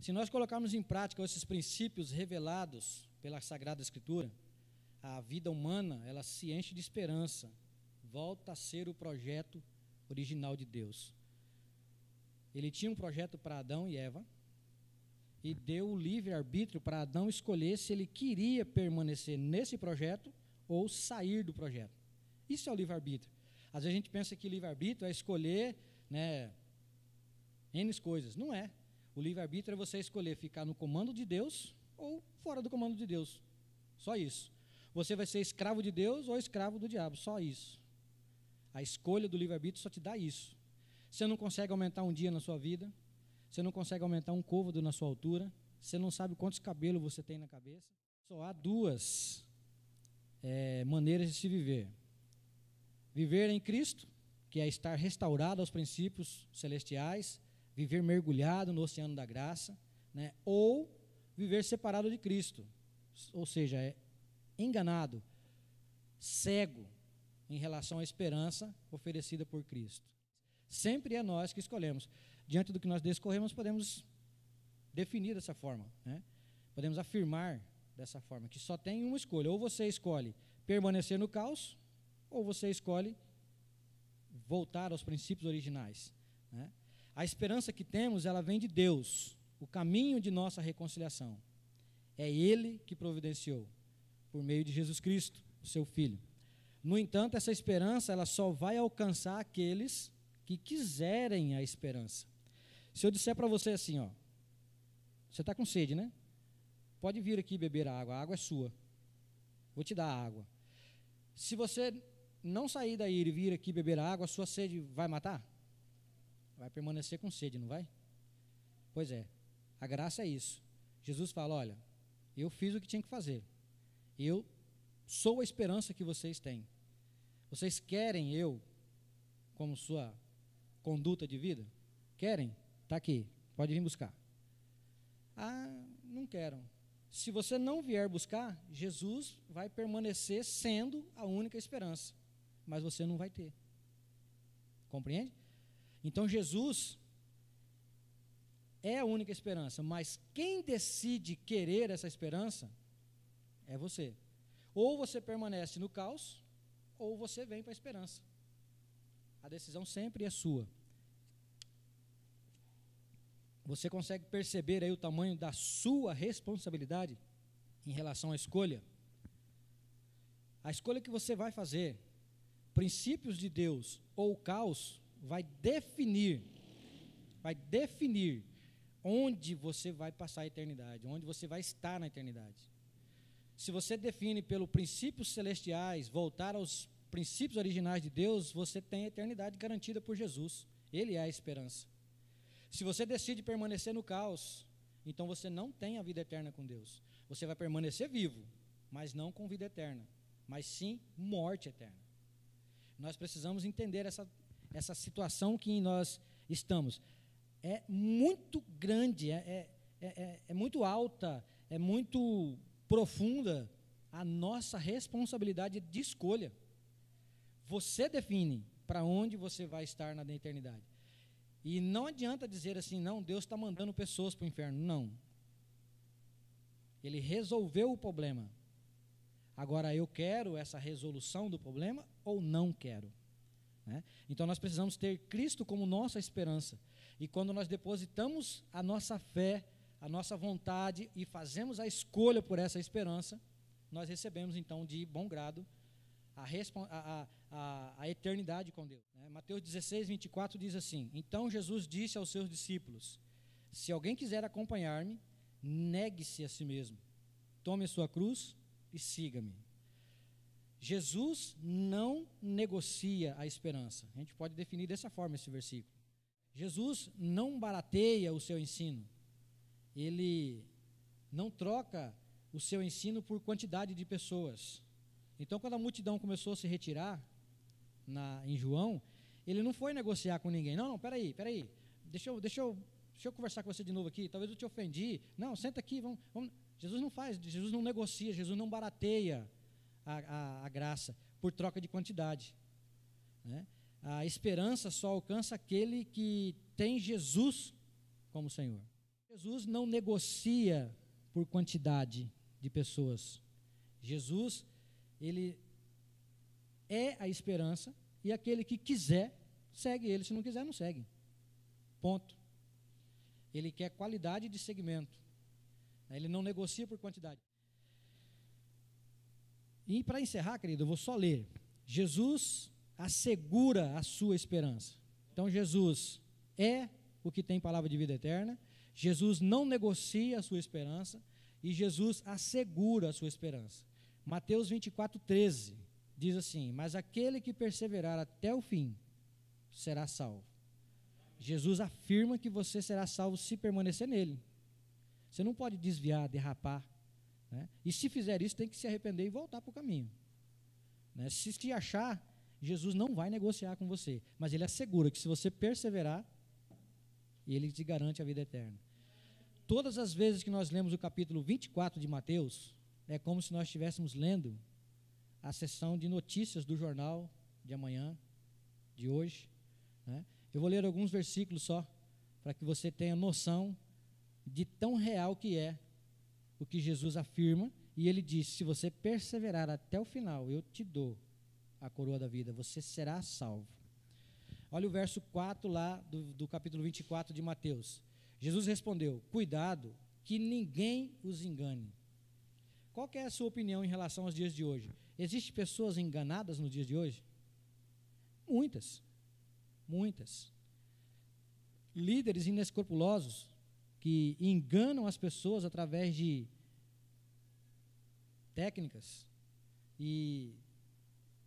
Se nós colocarmos em prática esses princípios revelados pela Sagrada Escritura, a vida humana, ela se enche de esperança, volta a ser o projeto original de Deus. Ele tinha um projeto para Adão e Eva, e deu o livre-arbítrio para Adão escolher se ele queria permanecer nesse projeto ou sair do projeto. Isso é o livre-arbítrio. Às vezes a gente pensa que livre-arbítrio é escolher, N coisas. Não é. O livre-arbítrio é você escolher ficar no comando de Deus ou fora do comando de Deus. Só isso. Você vai ser escravo de Deus ou escravo do diabo. Só isso. A escolha do livre-arbítrio só te dá isso. Você não consegue aumentar um dia na sua vida. Você não consegue aumentar um côvado na sua altura. Você não sabe quantos cabelos você tem na cabeça. Só há duas maneiras de se viver. Viver em Cristo, que é estar restaurado aos princípios celestiais, viver mergulhado no oceano da graça, ou viver separado de Cristo, ou seja, enganado, cego em relação à esperança oferecida por Cristo. Sempre é nós que escolhemos. Diante do que nós discorremos, podemos definir dessa forma, podemos afirmar dessa forma, que só tem uma escolha: ou você escolhe permanecer no caos, ou você escolhe voltar aos princípios originais. A esperança que temos, ela vem de Deus, o caminho de nossa reconciliação. É Ele que providenciou, por meio de Jesus Cristo, o seu Filho. No entanto, essa esperança, ela só vai alcançar aqueles que quiserem a esperança. Se eu disser para você assim, você está com sede, né? Pode vir aqui beber a água é sua. Vou te dar a água. Se você não sair daí e vir aqui beber a água, a sua sede vai matar? Vai permanecer com sede, não vai? Pois é, a graça é isso. Jesus fala: olha, eu fiz o que tinha que fazer. Eu sou a esperança que vocês têm. Vocês querem eu como sua conduta de vida? Querem? Está aqui, pode vir buscar. Ah, não quero. Se você não vier buscar, Jesus vai permanecer sendo a única esperança, mas você não vai ter. Compreende? Então Jesus é a única esperança, mas quem decide querer essa esperança é você. Ou você permanece no caos, ou você vem para a esperança. A decisão sempre é sua. Você consegue perceber aí o tamanho da sua responsabilidade em relação à escolha? A escolha que você vai fazer, princípios de Deus ou caos, vai definir onde você vai passar a eternidade, onde você vai estar na eternidade. Se você define pelo princípios celestiais, voltar aos princípios originais de Deus, você tem a eternidade garantida por Jesus. Ele é a esperança. Se você decide permanecer no caos, então você não tem a vida eterna com Deus. Você vai permanecer vivo, mas não com vida eterna, mas sim morte eterna. Nós precisamos entender essa situação que nós estamos. É muito grande, é muito alta, é muito profunda a nossa responsabilidade de escolha. Você define para onde você vai estar na eternidade. E não adianta dizer assim: não, Deus está mandando pessoas para o inferno. Não. Ele resolveu o problema. Agora, eu quero essa resolução do problema ou não quero? Então nós precisamos ter Cristo como nossa esperança. E quando nós depositamos a nossa fé, a nossa vontade e fazemos a escolha por essa esperança, nós recebemos então de bom grado a eternidade com Deus. Mateus 16, 24 diz assim: então Jesus disse aos seus discípulos: se alguém quiser acompanhar-me, negue-se a si mesmo, tome a sua cruz e siga-me. Jesus não negocia a esperança. A gente pode definir dessa forma esse versículo. Jesus não barateia o seu ensino. Ele não troca o seu ensino por quantidade de pessoas. Então, quando a multidão começou a se retirar em João, ele não foi negociar com ninguém. Não, peraí. Deixa eu conversar com você de novo aqui. Talvez eu te ofendi. Não, senta aqui, vamos. Jesus não faz, Jesus não negocia, Jesus não barateia a graça por troca de quantidade. A esperança só alcança aquele que tem Jesus como Senhor. Jesus não negocia por quantidade de pessoas. Jesus, ele é a esperança, e aquele que quiser, segue ele. Se não quiser, não segue. Ponto. Ele quer qualidade de segmento. Ele não negocia por quantidade. E para encerrar, querido, eu vou só ler. Jesus assegura a sua esperança. Então, Jesus é o que tem palavra de vida eterna. Jesus não negocia a sua esperança. E Jesus assegura a sua esperança. Mateus 24:13 diz assim: mas aquele que perseverar até o fim será salvo. Jesus afirma que você será salvo se permanecer nele. Você não pode desviar, derrapar, né? E se fizer isso, tem que se arrepender e voltar para o caminho, né? Se te achar, Jesus não vai negociar com você, mas ele assegura que se você perseverar, ele te garante a vida eterna. Todas as vezes que nós lemos o capítulo 24 de Mateus, é como se nós estivéssemos lendo a sessão de notícias do jornal de amanhã, de hoje, né? Eu vou ler alguns versículos só, para que você tenha noção de tão real que é o que Jesus afirma. E ele diz: se você perseverar até o final, eu te dou a coroa da vida, você será salvo. Olha o verso 4 lá do capítulo 24 de Mateus. Jesus respondeu: cuidado, que ninguém os engane. Qual que é a sua opinião em relação aos dias de hoje? Existem pessoas enganadas nos dias de hoje? Muitas. Muitas. Líderes inescrupulosos que enganam as pessoas através de técnicas e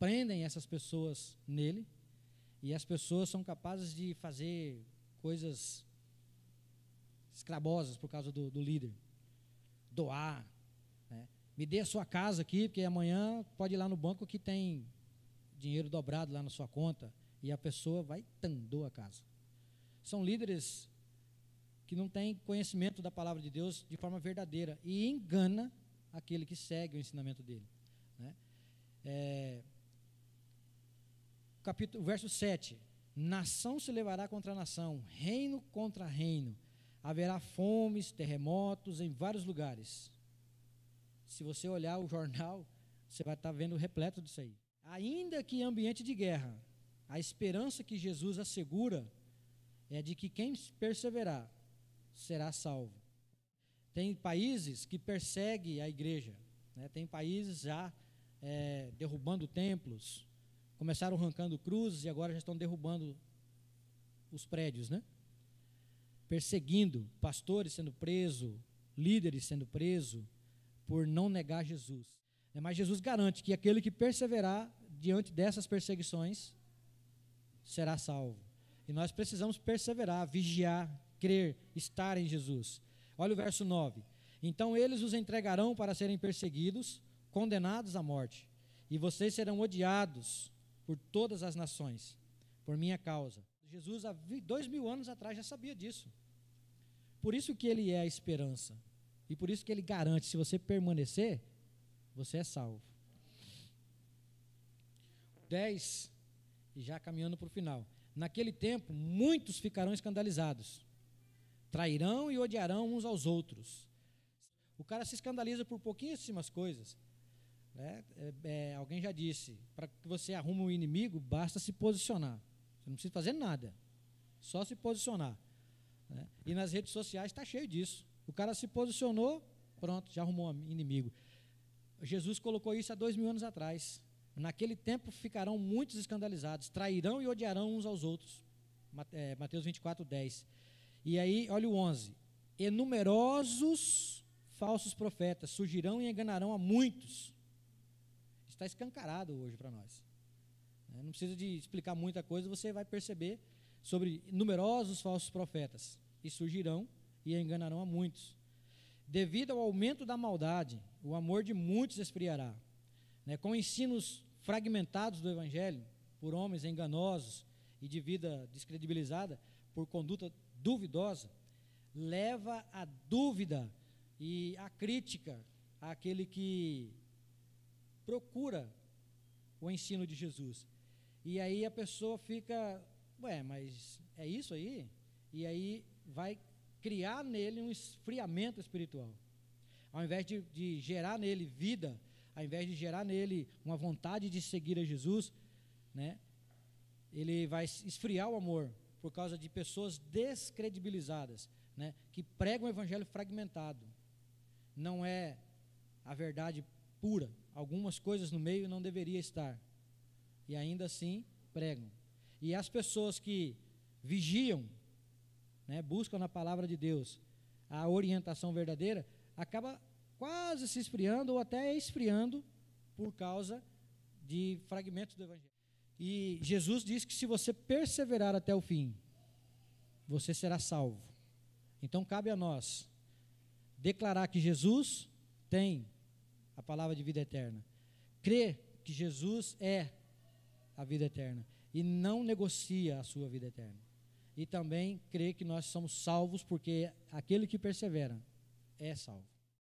prendem essas pessoas nele, e as pessoas são capazes de fazer coisas escrabosas por causa do líder. Doar, né? Me dê a sua casa aqui, porque amanhã pode ir lá no banco que tem dinheiro dobrado lá na sua conta. E a pessoa vai doa a casa. São líderes que não têm conhecimento da palavra de Deus de forma verdadeira e engana aquele que segue o ensinamento dele, né? Verso 7: nação se levará contra nação, reino contra reino, haverá fomes, terremotos em vários lugares. Se você olhar o jornal, você vai estar vendo repleto disso aí. Ainda que em ambiente de guerra, a esperança que Jesus assegura é de que quem perseverar será salvo. Tem países que perseguem a igreja, né? Tem países já derrubando templos, começaram arrancando cruzes e agora já estão derrubando os prédios, né? Perseguindo, pastores sendo presos, líderes sendo presos por não negar Jesus. Mas Jesus garante que aquele que perseverar diante dessas perseguições será salvo. E nós precisamos perseverar, vigiar, crer, estar em Jesus. Olha o verso 9: então eles os entregarão para serem perseguidos, condenados à morte, e vocês serão odiados por todas as nações, por minha causa. Jesus há 2000 anos atrás já sabia disso. Por isso que ele é a esperança, e por isso que ele garante: se você permanecer, você é salvo. 10, e já caminhando para o final: naquele tempo muitos ficarão escandalizados, trairão e odiarão uns aos outros. O cara se escandaliza por pouquíssimas coisas, né? Alguém já disse: para que você arrume um inimigo, basta se posicionar. Você não precisa fazer nada, só se posicionar, né? E nas redes sociais está cheio disso. O cara se posicionou, pronto, já arrumou um inimigo. Jesus colocou isso há 2000 anos atrás. Naquele tempo ficarão muitos escandalizados, trairão e odiarão uns aos outros. Mateus 24:10. E aí, olha o 11: e numerosos falsos profetas surgirão e enganarão a muitos. Está escancarado hoje para nós. Não precisa de explicar muita coisa, você vai perceber sobre numerosos falsos profetas. E surgirão e enganarão a muitos. Devido ao aumento da maldade, o amor de muitos esfriará, né? Com ensinos fragmentados do Evangelho, por homens enganosos e de vida descredibilizada, por conduta duvidosa, leva a dúvida e a crítica àquele que procura o ensino de Jesus. E aí a pessoa fica: mas é isso aí? E aí vai criar nele um esfriamento espiritual. Ao invés de gerar nele vida, ao invés de gerar nele uma vontade de seguir a Jesus, né, ele vai esfriar o amor por causa de pessoas descredibilizadas, né, que pregam o evangelho fragmentado. Não é a verdade pura. Algumas coisas no meio não deveria estar. E ainda assim pregam. E as pessoas que vigiam, né, buscam na palavra de Deus a orientação verdadeira, acaba quase se esfriando ou até esfriando por causa de fragmentos do evangelho. E Jesus diz que se você perseverar até o fim, você será salvo. Então cabe a nós declarar que Jesus tem a palavra de vida eterna, crer que Jesus é a vida eterna e não negocia a sua vida eterna, e também crer que nós somos salvos, porque aquele que persevera é salvo.